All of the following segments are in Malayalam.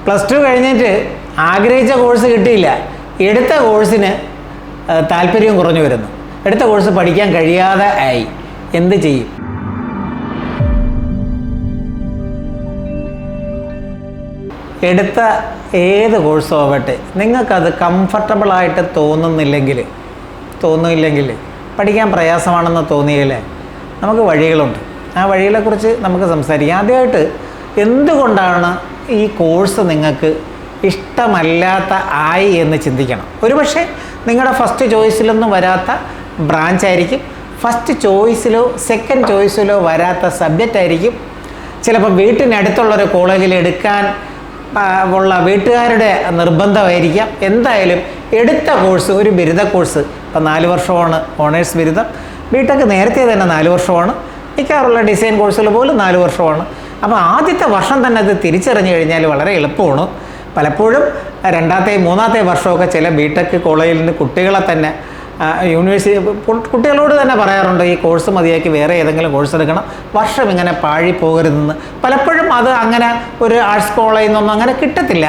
+2 കഴിഞ്ഞിട്ട് ആഗ്രഹിച്ച കോഴ്സ് കിട്ടിയില്ല, എടുത്ത കോഴ്സിന് താല്പര്യം കുറഞ്ഞു വരുന്നു, എടുത്ത കോഴ്സ് പഠിക്കാൻ കഴിയാതെ ആയി, എന്ത് ചെയ്യും? എടുത്ത ഏത് കോഴ്സും ആവട്ടെ, നിങ്ങൾക്കത് കംഫർട്ടബിളായിട്ട് തോന്നുന്നില്ലെങ്കിൽ പഠിക്കാൻ പ്രയാസമാണെന്ന് തോന്നിയാൽ നമുക്ക് വഴികളുണ്ട്. ആ വഴികളെക്കുറിച്ച് നമുക്ക് സംസാരിക്കാം. ആദ്യമായിട്ട് എന്തുകൊണ്ടാണ് ഈ കോഴ്സ് നിങ്ങൾക്ക് ഇഷ്ടമല്ലാത്ത ആയി എന്ന് ചിന്തിക്കണം. ഒരുപക്ഷെ നിങ്ങളുടെ ഫസ്റ്റ് ചോയ്സിലൊന്നും വരാത്ത ബ്രാഞ്ചായിരിക്കും, ഫസ്റ്റ് ചോയ്സിലോ സെക്കൻഡ് ചോയ്സിലോ വരാത്ത സബ്ജക്റ്റ് ആയിരിക്കും, ചിലപ്പോൾ വീട്ടിനടുത്തുള്ളൊരു കോളേജിൽ എടുക്കാൻ ഉള്ള വീട്ടുകാരുടെ നിർബന്ധമായിരിക്കാം. എന്തായാലും എടുത്ത കോഴ്സ് ഒരു ബിരുദ കോഴ്സ്, ഇപ്പം 4 വർഷമാണ് ഓണേഴ്സ് ബിരുദം, ബിടെക് നേരത്തെ തന്നെ 4 വർഷമാണ്, മിക്കവാറുള്ള ഡിസൈൻ കോഴ്സുകൾ പോലും 4 വർഷമാണ്. അപ്പോൾ ആദ്യത്തെ വർഷം തന്നെ അത് തിരിച്ചറിഞ്ഞു കഴിഞ്ഞാൽ വളരെ എളുപ്പമാണ്. പലപ്പോഴും 2ാമത്തെ 3ാമത്തെ വർഷമൊക്കെ ചില ബിടെക് കോളേജിൽ നിന്ന് കുട്ടികളെ തന്നെ യൂണിവേഴ്സിറ്റി കുട്ടികളോട് തന്നെ പറയാറുണ്ട്, ഈ കോഴ്സ് മതിയാക്കി വേറെ ഏതെങ്കിലും കോഴ്സ് എടുക്കണം, വർഷം ഇങ്ങനെ പാഴി പോകരുതെന്ന്. പലപ്പോഴും അത് അങ്ങനെ ഒരു ആർട്സ് കോളേജിൽ നിന്നൊന്നും അങ്ങനെ കിട്ടത്തില്ല,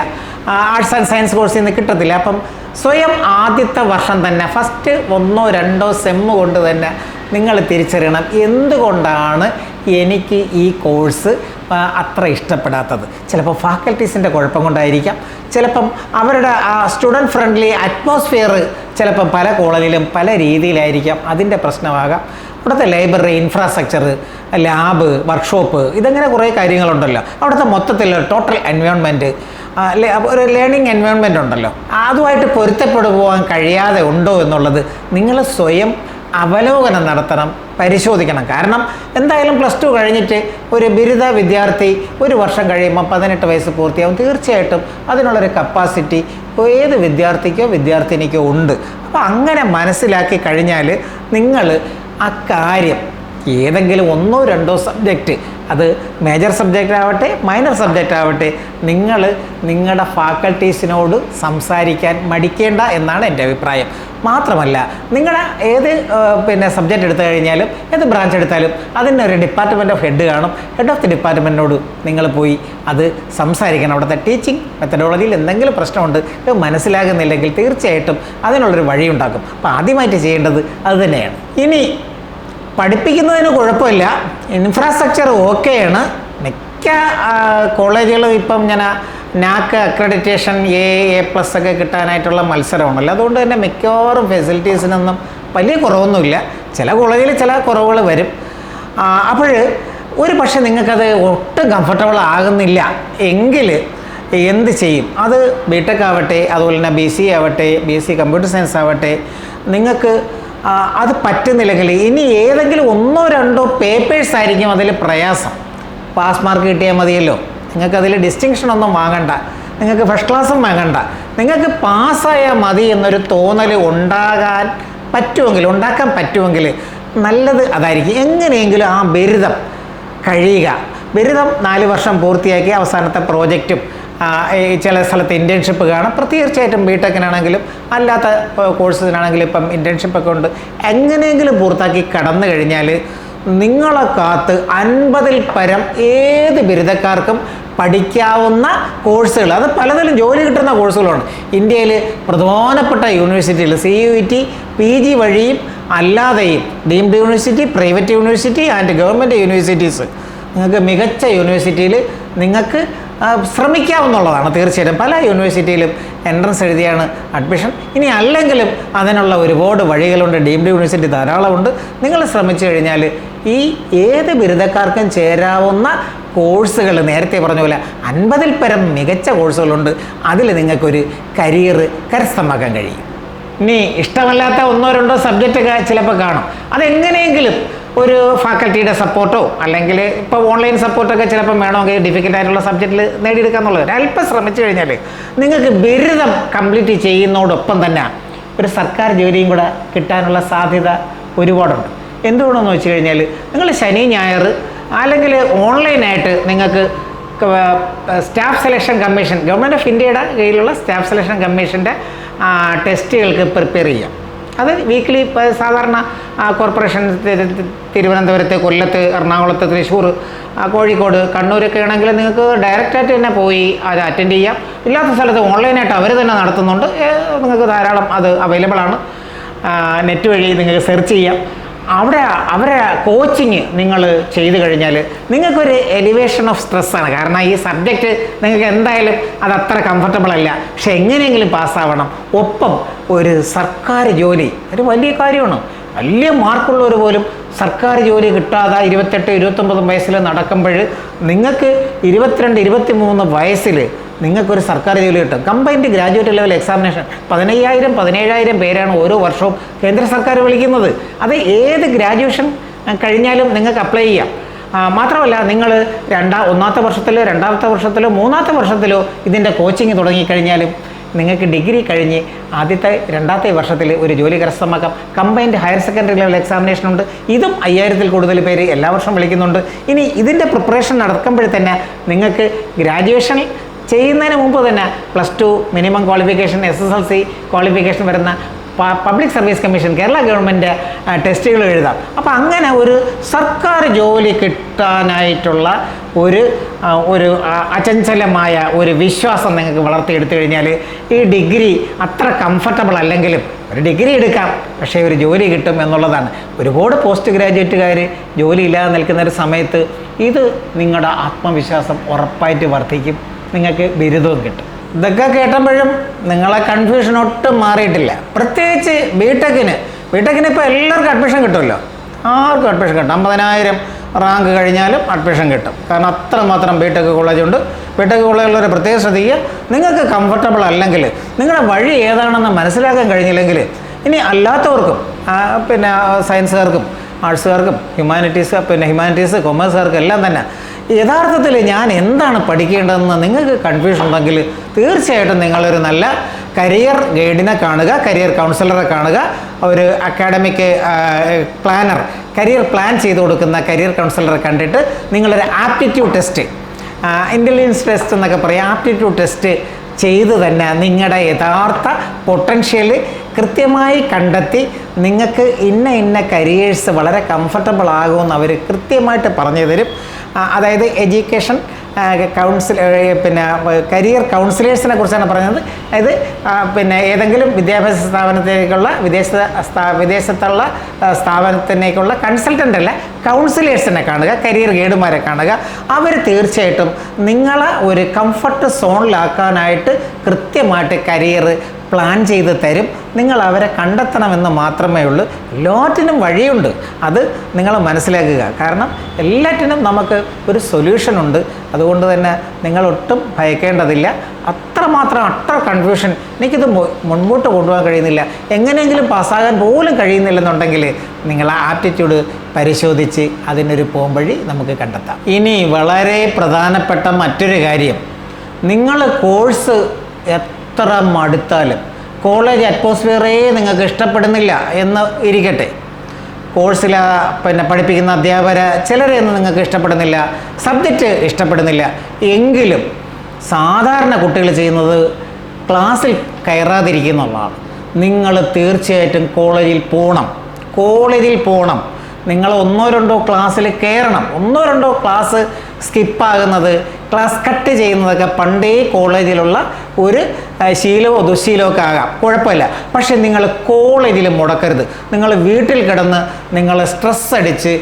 ആർട്സ് ആൻഡ് സയൻസ് കോഴ്സിൽ നിന്ന് കിട്ടത്തില്ല. അപ്പം സ്വയം ആദ്യത്തെ വർഷം തന്നെ ഫസ്റ്റ് 1 or 2 സെമ്മ് കൊണ്ട് തന്നെ നിങ്ങൾ തിരിച്ചറിയണം, എന്തുകൊണ്ടാണ് എനിക്ക് ഈ കോഴ്സ് അത്ര ഇഷ്ടപ്പെടാത്തത്. ചിലപ്പോൾ ഫാക്കൽറ്റീസിൻ്റെ കുഴപ്പം കൊണ്ടായിരിക്കാം, ചിലപ്പം അവരുടെ സ്റ്റുഡൻറ്റ് ഫ്രണ്ട്ലി അറ്റ്മോസ്ഫിയർ ചിലപ്പം പല കോളേജിലും പല രീതിയിലായിരിക്കാം, അതിൻ്റെ പ്രശ്നമാകാം. അവിടുത്തെ ലൈബ്രറി, ഇൻഫ്രാസ്ട്രക്ചർ, ലാബ്, വർക്ക്ഷോപ്പ്, ഇതങ്ങനെ കുറേ കാര്യങ്ങളുണ്ടല്ലോ. അവിടുത്തെ മൊത്തത്തിൽ ടോട്ടൽ എൻവയോൺമെൻറ്റ്, ഒരു ലേണിംഗ് എൻവയോൺമെൻറ്റ് ഉണ്ടല്ലോ, അതുമായിട്ട് പൊരുത്തപ്പെടുവാൻ കഴിയാതെ ഉണ്ടോ എന്നുള്ളത് നിങ്ങൾ സ്വയം അവലോകനം നടത്തണം, പരിശോധിക്കണം. കാരണം എന്തായാലും +2 കഴിഞ്ഞിട്ട് ഒരു ബിരുദ വിദ്യാർത്ഥി ഒരു വർഷം കഴിയുമ്പോൾ 18 വയസ്സ് പൂർത്തിയാവും. തീർച്ചയായിട്ടും അതിനുള്ളൊരു കപ്പാസിറ്റി ഏത് വിദ്യാർത്ഥിക്കോ വിദ്യാർത്ഥിനിക്കോ ഉണ്ട്. അപ്പോൾ അങ്ങനെ മനസ്സിലാക്കി കഴിഞ്ഞാൽ നിങ്ങൾ ആ കാര്യം ഏതെങ്കിലും 1 or 2 സബ്ജക്റ്റ്, അത് മേജർ സബ്ജക്റ്റ് ആവട്ടെ മൈനർ സബ്ജക്റ്റ് ആവട്ടെ, നിങ്ങൾ നിങ്ങളുടെ ഫാക്കൽറ്റീസിനോട് സംസാരിക്കാൻ മടിക്കേണ്ട എന്നാണ് എൻ്റെ അഭിപ്രായം. മാത്രമല്ല, നിങ്ങളുടെ ഏത് സബ്ജക്റ്റ് എടുത്തു കഴിഞ്ഞാലും ഏത് ബ്രാഞ്ച് എടുത്താലും അതിനൊരു ഡിപ്പാർട്ട്മെൻറ്റ് ഓഫ് ഹെഡ് കാണും. ഹെഡ് ഓഫ് ദി ഡിപ്പാർട്ട്മെൻറ്റിനോട് നിങ്ങൾ പോയി അത് സംസാരിക്കണം. അവിടുത്തെ ടീച്ചിങ് മെത്തഡോളജിയിൽ എന്തെങ്കിലും പ്രശ്നമുണ്ട്, ഇത് മനസ്സിലാകുന്നില്ലെങ്കിൽ തീർച്ചയായിട്ടും അതിനുള്ളൊരു വഴിയുണ്ടാക്കും. അപ്പോൾ ആദ്യമായിട്ട് ചെയ്യേണ്ടത് അത് തന്നെയാണ്. ഇനി പഠിപ്പിക്കുന്നതിന് കുഴപ്പമില്ല, ഇൻഫ്രാസ്ട്രക്ചർ ഓക്കെയാണ്. മിക്ക കോളേജുകളും ഇപ്പം ഇങ്ങനെ നാക്ക് അക്രഡിറ്റേഷൻ A++ ഒക്കെ കിട്ടാനായിട്ടുള്ള മത്സരമാണല്ലോ. അതുകൊണ്ട് തന്നെ മിക്കവാറും ഫെസിലിറ്റീസിനൊന്നും വലിയ കുറവൊന്നുമില്ല. ചില കോളേജിൽ ചില കുറവുകൾ വരും. അപ്പോൾ ഒരു പക്ഷേ നിങ്ങൾക്കത് ഒട്ടും കംഫർട്ടബിൾ ആകുന്നില്ല എങ്കിൽ എന്ത് ചെയ്യും? അത് ബിടെക് ആവട്ടെ, അതുപോലെ തന്നെ BCA ആവട്ടെ, BSc കമ്പ്യൂട്ടർ സയൻസ് ആവട്ടെ, നിങ്ങൾക്ക് അത് പറ്റുന്നില്ലെങ്കിൽ ഇനി ഏതെങ്കിലും 1 or 2 പേപ്പേഴ്സ് ആയിരിക്കും അതിൽ പ്രയാസം. പാസ് മാർക്ക് കിട്ടിയാൽ മതിയല്ലോ, നിങ്ങൾക്കതിൽ ഡിസ്റ്റിങ്ഷൻ ഒന്നും വാങ്ങണ്ട, നിങ്ങൾക്ക് ഫസ്റ്റ് ക്ലാസ്സും വാങ്ങണ്ട, നിങ്ങൾക്ക് പാസ്സായാൽ മതി എന്നൊരു തോന്നൽ ഉണ്ടാക്കാൻ പറ്റുമെങ്കിൽ നല്ലത് അതായിരിക്കും. എങ്ങനെയെങ്കിലും ആ ബിരുദം കഴിയുക, ബിരുദം 4 വർഷം പൂർത്തിയാക്കി അവസാനത്തെ പ്രോജക്റ്റും ചില സ്ഥലത്ത് ഇൻറ്റേൺഷിപ്പ് കാണും. തീർച്ചയായിട്ടും ബിടെക്കിനാണെങ്കിലും അല്ലാത്ത കോഴ്സിനാണെങ്കിലും ഇപ്പം ഇൻറ്റേൺഷിപ്പൊക്കെ ഉണ്ട്. എങ്ങനെയെങ്കിലും പൂർത്തിയാക്കി കടന്നു കഴിഞ്ഞാൽ നിങ്ങളെ കാത്ത് 50-ൽ പരം ഏത് ബിരുദക്കാർക്കും പഠിക്കാവുന്ന കോഴ്സുകൾ, അത് പലതരം ജോലി കിട്ടുന്ന കോഴ്സുകളുണ്ട്. ഇന്ത്യയിൽ പ്രധാനപ്പെട്ട യൂണിവേഴ്സിറ്റികൾ CUET PG വഴിയും അല്ലാതെയും deemed university, private university and government universities, നിങ്ങൾക്ക് മികച്ച യൂണിവേഴ്സിറ്റിയിൽ നിങ്ങൾക്ക് ശ്രമിക്കാവുന്നതാണ്. തീർച്ചയായിട്ടും പല യൂണിവേഴ്സിറ്റിയിലും എൻട്രൻസ് എഴുതിയാണ് അഡ്മിഷൻ. ഇനി അല്ലെങ്കിലും അതിനുള്ള ഒരുപാട് വഴികളുണ്ട്, ഡീംഡ് യൂണിവേഴ്സിറ്റി ധാരാളമുണ്ട്. നിങ്ങൾ ശ്രമിച്ചു കഴിഞ്ഞാൽ ഈ ഏത് ബിരുദക്കാർക്കും ചേരാവുന്ന കോഴ്സുകൾ, നേരത്തെ പറഞ്ഞ പോലെ 50-ൽ പരം മികച്ച കോഴ്സുകളുണ്ട്. അതിൽ നിങ്ങൾക്കൊരു കരിയർ കരസ്ഥമാക്കാൻ കഴിയും. ഇനി ഇഷ്ടമല്ലാത്ത 1 or 2 സബ്ജക്റ്റൊക്കെ ചിലപ്പോൾ കാണും. അതെങ്ങനെയെങ്കിലും ഒരു ഫാക്കൽറ്റിയുടെ സപ്പോർട്ടോ അല്ലെങ്കിൽ ഇപ്പോൾ ഓൺലൈൻ സപ്പോർട്ടൊക്കെ ചിലപ്പം വേണമെങ്കിൽ ഡിഫിക്കൽട്ടായിട്ടുള്ള സബ്ജക്റ്റിൽ നേടിയെടുക്കാമെന്നുള്ളത് അല്പം ശ്രമിച്ചു കഴിഞ്ഞാൽ നിങ്ങൾക്ക് ബിരുദം കംപ്ലീറ്റ് ചെയ്യുന്നതോടൊപ്പം തന്നെ ഒരു സർക്കാർ ജോലിയും കൂടെ കിട്ടാനുള്ള സാധ്യത ഒരുപാടുണ്ട്. എന്തുകൊണ്ടെന്ന് വെച്ച് കഴിഞ്ഞാൽ നിങ്ങൾ ശനി ഞായർ അല്ലെങ്കിൽ ഓൺലൈനായിട്ട് നിങ്ങൾക്ക് staff selection commission, government of ഇന്ത്യയുടെ കീഴിലുള്ള സ്റ്റാഫ് സെലക്ഷൻ കമ്മീഷൻ്റെ ടെസ്റ്റുകൾക്ക് പ്രിപ്പയർ ചെയ്യാം. അത് വീക്ക്ലി സാധാരണ കോർപ്പറേഷൻ തിരുവനന്തപുരത്ത്, കൊല്ലത്ത്, എറണാകുളത്ത്, തൃശ്ശൂർ, കോഴിക്കോട്, കണ്ണൂരൊക്കെ ആണെങ്കിൽ നിങ്ങൾക്ക് ഡയറക്റ്റായിട്ട് തന്നെ പോയി അത് അറ്റൻഡ് ചെയ്യാം. ഇല്ലാത്ത സ്ഥലത്ത് ഓൺലൈനായിട്ട് അവർ തന്നെ നടത്തുന്നുണ്ട്. നിങ്ങൾക്ക് ധാരാളം അത് അവൈലബിൾ ആണ്. നെറ്റ് വഴി നിങ്ങൾക്ക് സെർച്ച് ചെയ്യാം. അവരെ കോച്ചിങ് നിങ്ങൾ ചെയ്ത് കഴിഞ്ഞാൽ നിങ്ങൾക്കൊരു എലിവേഷൻ ഓഫ് സ്ട്രെസ്സാണ്. കാരണം ഈ സബ്ജക്റ്റ് നിങ്ങൾക്ക് എന്തായാലും അത് അത്ര കംഫർട്ടബിൾ അല്ല. പക്ഷെ എങ്ങനെയെങ്കിലും പാസ്സാവണം. ഒപ്പം ഒരു സർക്കാർ ജോലി ഒരു വലിയ കാര്യമാണ്. വലിയ മാർക്കുള്ളവർ പോലും സർക്കാർ ജോലി കിട്ടാതെ 28, 29 വയസ്സിൽ നടക്കുമ്പോൾ നിങ്ങൾക്ക് 22, 23 വയസ്സിൽ നിങ്ങൾക്കൊരു സർക്കാർ ജോലി കിട്ടും. കമ്പൈൻഡ് ഗ്രാജുവേറ്റ് ലെവൽ എക്സാമിനേഷൻ 15,000, 17,000 പേരാണ് ഓരോ വർഷവും കേന്ദ്ര സർക്കാർ വിളിക്കുന്നത്. അത് ഏത് ഗ്രാജുവേഷൻ കഴിഞ്ഞാലും നിങ്ങൾക്ക് അപ്ലൈ ചെയ്യാം. മാത്രമല്ല നിങ്ങൾ ഒന്നാമത്തെ വർഷത്തിലോ 2ാമത്തെ വർഷത്തിലോ 3ാമത്തെ വർഷത്തിലോ ഇതിൻ്റെ കോച്ചിങ് തുടങ്ങിക്കഴിഞ്ഞാലും നിങ്ങൾക്ക് ഡിഗ്രി കഴിഞ്ഞ് ആദ്യത്തെ 2ാമത്തെ വർഷത്തിൽ ഒരു ജോലി കരസ്ഥമാക്കാം. Combined higher secondary level examination ഉണ്ട്. ഇതും 5000-ൽ കൂടുതൽ പേര് എല്ലാ വർഷവും വിളിക്കുന്നുണ്ട്. ഇനി ഇതിൻ്റെ പ്രിപ്പറേഷൻ നടക്കുമ്പോൾ തന്നെ നിങ്ങൾക്ക് ഗ്രാജുവേഷൻ ചെയ്യുന്നതിന് മുമ്പ് തന്നെ +2 മിനിമം ക്വാളിഫിക്കേഷൻ, SSLC ക്വാളിഫിക്കേഷൻ വരുന്ന public service commission, Kerala government ടെസ്റ്റുകൾ എഴുതാം. അപ്പോൾ അങ്ങനെ ഒരു സർക്കാർ ജോലി കിട്ടാനായിട്ടുള്ള ഒരു അചഞ്ചലമായ ഒരു വിശ്വാസം നിങ്ങൾക്ക് വളർത്തിയെടുത്തു കഴിഞ്ഞാൽ ഈ ഡിഗ്രി അത്ര കംഫർട്ടബിൾ അല്ലെങ്കിലും ഒരു ഡിഗ്രി എടുക്കാം, പക്ഷേ ഒരു ജോലി കിട്ടും എന്നുള്ളതാണ്. ഒരുപാട് പോസ്റ്റ് ഗ്രാജുവേറ്റുകാർ ജോലി ഇല്ലാതെ നിൽക്കുന്ന ഒരു സമയത്ത് ഇത് നിങ്ങളുടെ ആത്മവിശ്വാസം ഉറപ്പായിട്ട് വർദ്ധിക്കും. നിങ്ങൾക്ക് ബിരുദവും കിട്ടും. ഇതൊക്കെ കേട്ടപ്പോഴും നിങ്ങളെ കൺഫ്യൂഷൻ ഒട്ടും മാറിയിട്ടില്ല. പ്രത്യേകിച്ച് ബിടെക്കിന് ഇപ്പോൾ എല്ലാവർക്കും അഡ്മിഷൻ കിട്ടുമല്ലോ. ആർക്കും അഡ്മിഷൻ കിട്ടും. 50,000 റാങ്ക് കഴിഞ്ഞാലും അഡ്മിഷൻ കിട്ടും. കാരണം അത്രമാത്രം ബിടെക് കോളേജുണ്ട്. ബിടെക് കോളേജുള്ളവരെ പ്രത്യേകം ശ്രദ്ധിക്കുക. നിങ്ങൾക്ക് കംഫർട്ടബിൾ അല്ലെങ്കിൽ നിങ്ങളുടെ വഴി ഏതാണെന്ന് മനസ്സിലാക്കാൻ കഴിഞ്ഞില്ലെങ്കിൽ ഇനി അല്ലാത്തവർക്കും പിന്നെ സയൻസുകാർക്കും ആർട്സുകാർക്കും ഹ്യൂമാനിറ്റീസ് കൊമേഴ്സുകാർക്കും എല്ലാം തന്നെ യഥാർത്ഥത്തിൽ ഞാൻ എന്താണ് പഠിക്കേണ്ടതെന്ന് നിങ്ങൾക്ക് കൺഫ്യൂഷൻ ഉണ്ടെങ്കിൽ തീർച്ചയായിട്ടും നിങ്ങളൊരു നല്ല കരിയർ ഗൈഡിനെ കാണുക, കരിയർ കൗൺസിലറെ കാണുക. ഒരു അക്കാഡമിക് പ്ലാനർ, കരിയർ പ്ലാൻ ചെയ്ത് കൊടുക്കുന്ന കരിയർ കൗൺസിലറെ കണ്ടിട്ട് നിങ്ങളൊരു ആപ്റ്റിറ്റ്യൂഡ് ടെസ്റ്റ്, ഇൻ്റലിജൻസ് ടെസ്റ്റ് എന്നൊക്കെ പറയാം, ആപ്റ്റിറ്റ്യൂഡ് ടെസ്റ്റ് ചെയ്ത് തന്നെ നിങ്ങളുടെ യഥാർത്ഥ പൊട്ടൻഷ്യൽ കൃത്യമായി കണ്ടെത്തി നിങ്ങൾക്ക് ഇന്ന കരിയേഴ്സ് വളരെ കംഫർട്ടബിൾ ആകുമെന്ന് അവർ കൃത്യമായിട്ട് പറഞ്ഞു തരും. അതായത് എഡ്യൂക്കേഷൻ കൗൺസിൽ കരിയർ കൗൺസിലേഴ്സിനെ കുറിച്ചാണ് പറയുന്നത്. അതായത് ഏതെങ്കിലും വിദ്യാഭ്യാസ സ്ഥാപനത്തിലേക്കുള്ള വിദേശത്തുള്ള സ്ഥാപനത്തിലേക്കുള്ള കൺസൾട്ടൻ്റ് അല്ല, കൗൺസിലേഴ്സിനെ കാണുക, കരിയർ ഗൈഡുമാരെ കാണുക. അവർ തീർച്ചയായിട്ടും നിങ്ങളെ ഒരു കംഫർട്ട് സോണിലാക്കാനായിട്ട് കൃത്യമായിട്ട് കരിയർ പ്ലാൻ ചെയ്ത് തരും. നിങ്ങൾ അവരെ കണ്ടെത്തണമെന്ന് മാത്രമേ ഉള്ളൂ. എല്ലാറ്റിനും വഴിയുണ്ട്, അത് നിങ്ങൾ മനസ്സിലാക്കുക. കാരണം എല്ലാറ്റിനും നമുക്ക് ഒരു സൊല്യൂഷനുണ്ട്. അതുകൊണ്ട് തന്നെ നിങ്ങളൊട്ടും ഭയക്കേണ്ടതില്ല. അത്ര കൺഫ്യൂഷൻ, എനിക്കിത് മുൻപോട്ട് കൊണ്ടുപോകാൻ കഴിയുന്നില്ല, എങ്ങനെയെങ്കിലും പാസ്സാകാൻ പോലും കഴിയുന്നില്ലെന്നുണ്ടെങ്കിൽ നിങ്ങൾ ആപ്റ്റിറ്റ്യൂഡ് പരിശോധിച്ച് അതിനൊരു പോംവഴി നമുക്ക് കണ്ടെത്താം. ഇനി വളരെ പ്രധാനപ്പെട്ട മറ്റൊരു കാര്യം, നിങ്ങൾ കോഴ്സ് എത്ര മടുത്താലും കോളേജ് അറ്റ്മോസ്ഫിയറേ നിങ്ങൾക്ക് ഇഷ്ടപ്പെടുന്നില്ല എന്ന് ഇരിക്കട്ടെ. കോഴ്സിൽ പഠിപ്പിക്കുന്ന അധ്യാപകരെ ചിലരെയൊന്നും നിങ്ങൾക്ക് ഇഷ്ടപ്പെടുന്നില്ല, സബ്ജക്റ്റ് ഇഷ്ടപ്പെടുന്നില്ല എങ്കിലും സാധാരണ കുട്ടികൾ ചെയ്യുന്നത് ക്ലാസ്സിൽ കയറാതിരിക്കുന്നുള്ളതാണ്. നിങ്ങൾ തീർച്ചയായിട്ടും കോളേജിൽ പോകണം. നിങ്ങൾ 1-2 ക്ലാസ്സിൽ കയറണം. 1-2 ക്ലാസ് സ്കിപ്പാകുന്നത്, ക്ലാസ് കട്ട് ചെയ്യുന്നതൊക്കെ പണ്ടേ കോളേജിലുള്ള ഒരു ശീലമോ ദുശീലമോ ഒക്കെ ആകാം, കുഴപ്പമില്ല. പക്ഷെ നിങ്ങൾ കോളേജിൽ മുടക്കരുത്. നിങ്ങൾ വീട്ടിൽ കിടന്ന് നിങ്ങൾ സ്ട്രെസ് അടിച്ച്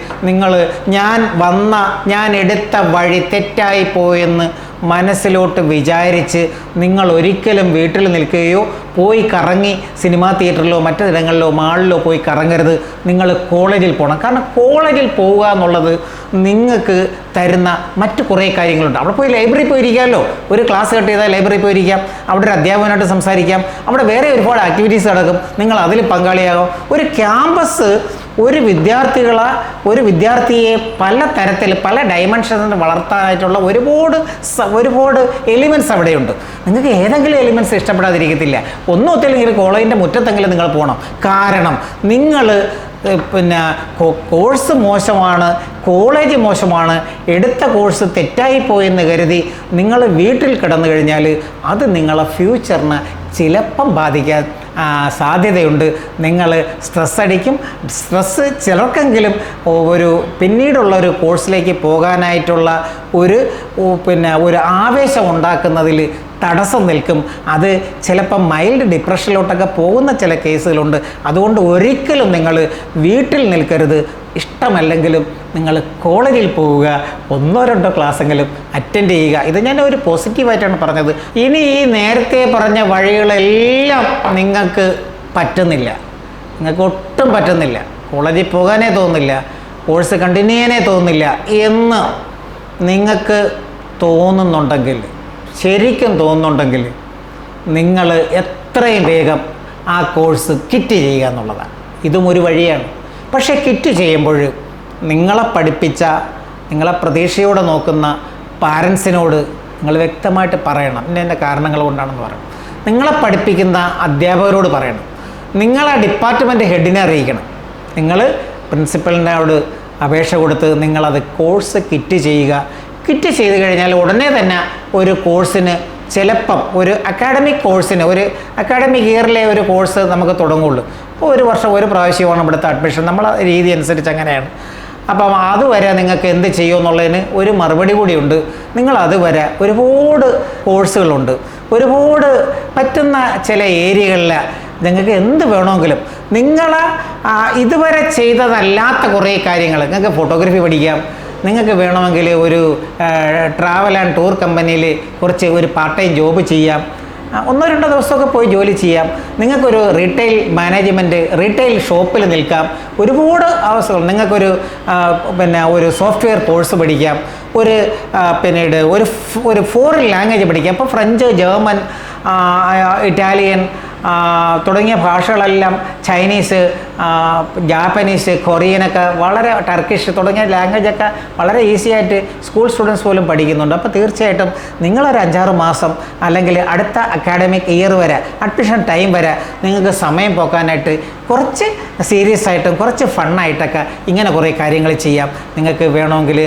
ഞാൻ എടുത്ത വഴി തെറ്റായി പോയെന്ന് മനസ്സിലോട്ട് വിചാരിച്ച് നിങ്ങൾ ഒരിക്കലും വീട്ടിൽ നിൽക്കുകയോ പോയി കറങ്ങി സിനിമാ തിയേറ്ററിലോ മറ്റിടങ്ങളിലോ മാളിലോ പോയി കറങ്ങരുത്. നിങ്ങൾ കോളേജിൽ പോകണം. കാരണം കോളേജിൽ പോവുക എന്നുള്ളത് നിങ്ങൾക്ക് തരുന്ന മറ്റു കുറേ കാര്യങ്ങളുണ്ട്. അവിടെ പോയി ലൈബ്രറി പോയിരിക്കാമല്ലോ. ഒരു ക്ലാസ് കട്ട് ചെയ്താൽ ലൈബ്രറി പോയിരിക്കാം, അവിടെ ഒരു അധ്യാപകനായിട്ട് സംസാരിക്കാം, അവിടെ വേറെ ഒരുപാട് ആക്ടിവിറ്റീസ് നടക്കും, നിങ്ങൾ അതിൽ പങ്കാളിയാകും. ഒരു ക്യാമ്പസ് ഒരു വിദ്യാർത്ഥിയെ പല തരത്തിൽ പല ഡയമെൻഷനിൽ വളർത്താനായിട്ടുള്ള ഒരുപാട് എലിമെൻറ്റ്സ് അവിടെയുണ്ട്. നിങ്ങൾക്ക് ഏതെങ്കിലും എലിമെൻറ്റ്സ് ഇഷ്ടപ്പെടാതിരിക്കത്തില്ല. ഒന്നുമില്ലെങ്കിൽ കോളേജിൻ്റെ മുറ്റത്തെങ്കിലും നിങ്ങൾ പോകണം. കാരണം നിങ്ങൾ കോഴ്സ് മോശമാണ്, കോളേജ് മോശമാണ്, എടുത്ത കോഴ്സ് തെറ്റായിപ്പോയെന്ന് കരുതി നിങ്ങൾ വീട്ടിൽ കിടന്നു കഴിഞ്ഞാൽ അത് നിങ്ങളെ ഫ്യൂച്ചറിനെ ചിലപ്പം സാധ്യതയുണ്ട്. നിങ്ങൾ സ്ട്രെസ് അടിക്കും. സ്ട്രെസ്സ് ചിലർക്കെങ്കിലും ഒരു പിന്നീടുള്ള ഒരു കോഴ്സിലേക്ക് പോകാനായിട്ടുള്ള ഒരു ആവേശം ഉണ്ടാക്കുന്നതിൽ തടസ്സം നിൽക്കും. അത് ചിലപ്പം മൈൽഡ് ഡിപ്രഷനിലോട്ടൊക്കെ പോകുന്ന ചില കേസുകളുണ്ട്. അതുകൊണ്ട് ഒരിക്കലും നിങ്ങൾ വീട്ടിൽ നിൽക്കരുത്. ഇഷ്ടമല്ലെങ്കിലും നിങ്ങൾ കോളേജിൽ പോവുക, 1-2 ക്ലാസ്സെങ്കിലും അറ്റൻഡ് ചെയ്യുക. ഇത് ഞാൻ ഒരു പോസിറ്റീവായിട്ടാണ് പറഞ്ഞത്. ഇനി ഈ നേരത്തെ പറഞ്ഞ വഴികളെല്ലാം നിങ്ങൾക്ക് പറ്റുന്നില്ല, നിങ്ങൾക്ക് ഒട്ടും പറ്റുന്നില്ല, കോളേജിൽ പോകാനേ തോന്നുന്നില്ല, കോഴ്സ് കണ്ടിന്യൂ ചെയ്യാനേ തോന്നുന്നില്ല എന്ന് നിങ്ങൾക്ക് തോന്നുന്നുണ്ടെങ്കിൽ, ശരിക്കും തോന്നുന്നുണ്ടെങ്കിൽ, നിങ്ങൾ എത്രയും വേഗം ആ കോഴ്സ് ക്വിറ്റ് ചെയ്യുക എന്നുള്ളതാണ്. ഇതും ഒരു വഴിയാണ്. പക്ഷേ ക്വിറ്റ് ചെയ്യുമ്പോൾ നിങ്ങളെ പഠിപ്പിച്ച, നിങ്ങളെ പ്രതീക്ഷയോടെ നോക്കുന്ന പാരൻസിനോട് നിങ്ങൾ വ്യക്തമായിട്ട് പറയണം, ഇന്ന കാരണങ്ങൾ കൊണ്ടാണെന്ന് പറയണം. നിങ്ങളെ പഠിപ്പിക്കുന്ന അധ്യാപകരോട് പറയണം. നിങ്ങളെ ഡിപ്പാർട്ട്മെൻറ്റ് ഹെഡിനെ അറിയിക്കണം. നിങ്ങൾ പ്രിൻസിപ്പലിനോട് അപേക്ഷ കൊടുത്ത് നിങ്ങളത് കോഴ്സ് ക്വിറ്റ് ചെയ്യുക. ക്വിറ്റ് ചെയ്ത് കഴിഞ്ഞാൽ ഉടനെ തന്നെ ഒരു കോഴ്സിന്, ചിലപ്പം ഒരു അക്കാഡമിക് കോഴ്സിന്, ഒരു അക്കാഡമിക് ഇയറിലെ ഒരു കോഴ്സ് നമുക്ക് തുടങ്ങുള്ളൂ. അപ്പോൾ 1 വർഷം 1 പ്രാവശ്യമാണ് ഇവിടുത്തെ അഡ്മിഷൻ. നമ്മളെ രീതി അനുസരിച്ച് അങ്ങനെയാണ്. അപ്പം അതുവരെ നിങ്ങൾക്ക് എന്ത് ചെയ്യുമെന്നുള്ളതിന് ഒരു മറുപടി കൂടിയുണ്ട്. നിങ്ങൾ അതുവരെ ഒരുപാട് കോഴ്സുകളുണ്ട്, ഒരുപാട് പറ്റുന്ന ചില ഏരിയകളിൽ നിങ്ങൾക്ക് എന്ത് വേണമെങ്കിലും, നിങ്ങൾ ഇതുവരെ ചെയ്തതല്ലാത്ത കുറേ കാര്യങ്ങൾ, നിങ്ങൾക്ക് ഫോട്ടോഗ്രാഫി പഠിക്കാം, നിങ്ങൾക്ക് വേണമെങ്കിൽ ഒരു ട്രാവൽ ആൻഡ് ടൂർ കമ്പനിയിൽ ഒരു പാർട്ട് ടൈം ജോബ് ചെയ്യാം, 1-2 ദിവസമൊക്കെ പോയി ജോലി ചെയ്യാം. നിങ്ങൾക്കൊരു റീറ്റെയിൽ മാനേജ്മെൻറ്റ്, റീറ്റെയിൽ ഷോപ്പിൽ നിൽക്കാം. ഒരുപാട് അവസരങ്ങൾ. നിങ്ങൾക്കൊരു ഒരു സോഫ്റ്റ്വെയർ കോഴ്സ് പഠിക്കാം, പിന്നീട് ഒരു ഫോറിൻ ലാംഗ്വേജ് പഠിക്കാം. അപ്പോൾ ഫ്രഞ്ച്, ജർമ്മൻ, ഇറ്റാലിയൻ തുടങ്ങിയ ഭാഷകളെല്ലാം, ചൈനീസ്, ജാപ്പനീസ്, കൊറിയനൊക്കെ, വളരെ ടർക്കിഷ് തുടങ്ങിയ ലാംഗ്വേജൊക്കെ വളരെ ഈസി ആയിട്ട് സ്കൂൾ സ്റ്റുഡൻസ് പോലും പഠിക്കുന്നുണ്ട്. അപ്പോൾ തീർച്ചയായിട്ടും നിങ്ങളൊരു 5-6 മാസം അല്ലെങ്കിൽ അടുത്ത അക്കാഡമിക് ഇയർ വരെ, അഡ്മിഷൻ ടൈം വരെ നിങ്ങൾക്ക് സമയം പോക്കാനായിട്ട് കുറച്ച് സീരിയസ് ആയിട്ടും കുറച്ച് ഫണ്ണായിട്ടൊക്കെ ഇങ്ങനെ കുറേ കാര്യങ്ങൾ ചെയ്യാം. നിങ്ങൾക്ക് വേണമെങ്കിൽ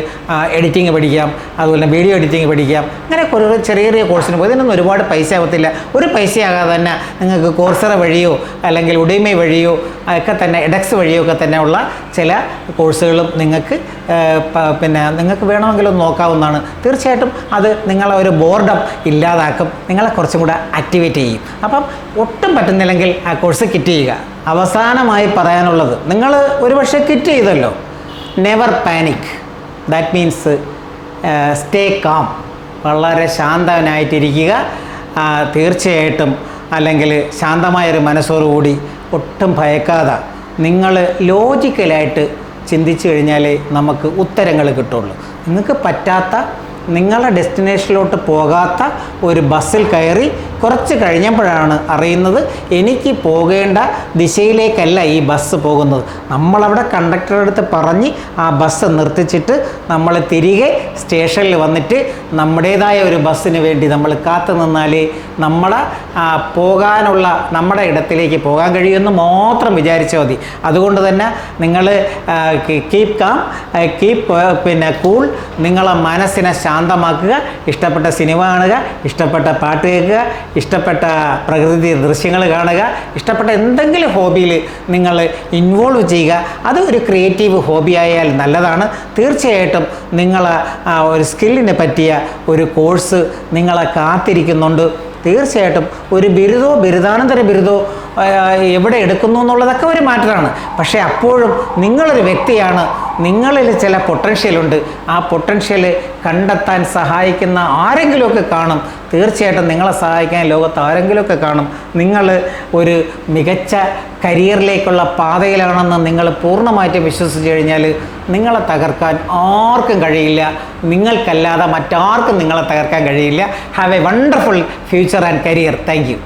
എഡിറ്റിംഗ് പഠിക്കാം, അതുപോലെ വീഡിയോ എഡിറ്റിംഗ് പഠിക്കാം. അങ്ങനെ കുറേ ചെറിയ ചെറിയ കോഴ്സിന് പോയി ഇതിനൊന്നും ഒരുപാട് പൈസ ആകത്തില്ല. ഒരു പൈസയാകാതെ തന്നെ നിങ്ങൾക്ക് കോഴ്സറ വഴിയോ അല്ലെങ്കിൽ ഉഡൈമി വഴിയോ ഒക്കെ തന്നെ, എഡക്സ് വഴിയോ ഒക്കെ തന്നെ ഉള്ള ചില കോഴ്സുകളും നിങ്ങൾക്ക് നിങ്ങൾക്ക് വേണമെങ്കിലും നോക്കാവുന്നതാണ്. തീർച്ചയായിട്ടും അത് നിങ്ങളെ ഒരു ബോർഡം ഇല്ലാതാക്കും, നിങ്ങളെ കുറച്ചും കൂടെ ആക്ടിവേറ്റ് ചെയ്യും. അപ്പം ഒട്ടും പറ്റുന്നില്ലെങ്കിൽ ആ കോഴ്സ് ക്വിറ്റ് ചെയ്യുക. അവസാനമായി പറയാനുള്ളത്, നിങ്ങൾ ഒരുപക്ഷെ ക്വിറ്റ് ചെയ്തല്ലോ, never panic. That means stay calm, വളരെ ശാന്തനായിട്ടിരിക്കുക. തീർച്ചയായിട്ടും, അല്ലെങ്കിൽ ശാന്തമായൊരു മനസ്സോടുകൂടി, ഒട്ടും ഭയക്കാതെ നിങ്ങൾ ലോജിക്കലായിട്ട് ചിന്തിച്ചു കഴിഞ്ഞാലേ നമുക്ക് ഉത്തരങ്ങൾ കിട്ടുള്ളൂ. നിങ്ങൾക്ക് പറ്റാത്ത, നിങ്ങളുടെ ഡെസ്റ്റിനേഷനിലോട്ട് പോകാത്ത ഒരു ബസ്സിൽ കയറി കുറച്ച് കഴിഞ്ഞപ്പോഴാണ് അറിയുന്നത് എനിക്ക് പോകേണ്ട ദിശയിലേക്കല്ല ഈ ബസ് പോകുന്നത്. നമ്മളവിടെ കണ്ടക്ടറുടെ അടുത്ത് പറഞ്ഞ് ആ ബസ് നിർത്തിച്ചിട്ട് നമ്മൾ തിരികെ സ്റ്റേഷനിൽ വന്നിട്ട് നമ്മുടേതായ ഒരു ബസ്സിന് വേണ്ടി നമ്മൾ കാത്തു നിന്നാലേ നമ്മളെ പോകാനുള്ള, നമ്മുടെ ഇടത്തിലേക്ക് പോകാൻ കഴിയുമെന്ന് മാത്രം വിചാരിച്ചാൽ മതി. അതുകൊണ്ട് തന്നെ നിങ്ങൾ കീപ് കാം, കൂൾ. നിങ്ങളെ മനസ്സിനെ ശാന്തമാക്കുക. ഇഷ്ടപ്പെട്ട സിനിമ കാണുക, ഇഷ്ടപ്പെട്ട പാട്ട് കേൾക്കുക, ഇഷ്ടപ്പെട്ട പ്രകൃതി ദൃശ്യങ്ങൾ കാണുക, ഇഷ്ടപ്പെട്ട എന്തെങ്കിലും ഹോബിയിൽ നിങ്ങൾ ഇൻവോൾവ് ചെയ്യുക. അത് ഒരു ക്രിയേറ്റീവ് ഹോബി ആയാൽ നല്ലതാണ്. തീർച്ചയായിട്ടും നിങ്ങളെ ഒരു സ്കില്ലിനെ പറ്റിയ ഒരു കോഴ്സ് നിങ്ങളെ കാത്തിരിക്കുന്നുണ്ട്. തീർച്ചയായിട്ടും ഒരു ബിരുദോ ബിരുദാനന്തര ബിരുദോ എവിടെ എടുക്കുന്നു എന്നുള്ളതൊക്കെ ഒരു മാറ്ററാണ്. പക്ഷേ അപ്പോഴും നിങ്ങളൊരു വ്യക്തിയാണ്, നിങ്ങളിൽ ചില പൊട്ടൻഷ്യലുണ്ട്. ആ പൊട്ടൻഷ്യൽ കണ്ടെത്താൻ സഹായിക്കുന്ന ആരെങ്കിലുമൊക്കെ കാണും. തീർച്ചയായിട്ടും നിങ്ങളെ സഹായിക്കാൻ ലോകത്ത് ആരെങ്കിലുമൊക്കെ കാണും. നിങ്ങൾ ഒരു മികച്ച കരിയറിലേക്കുള്ള പാതയിലാണെന്ന് നിങ്ങൾ പൂർണ്ണമായിട്ടും വിശ്വസിച്ച് കഴിഞ്ഞാൽ നിങ്ങളെ തകർക്കാൻ ആർക്കും കഴിയില്ല. നിങ്ങൾക്കല്ലാതെ മറ്റാർക്കും നിങ്ങളെ തകർക്കാൻ കഴിയില്ല. Have A wonderful future and career. Thank you.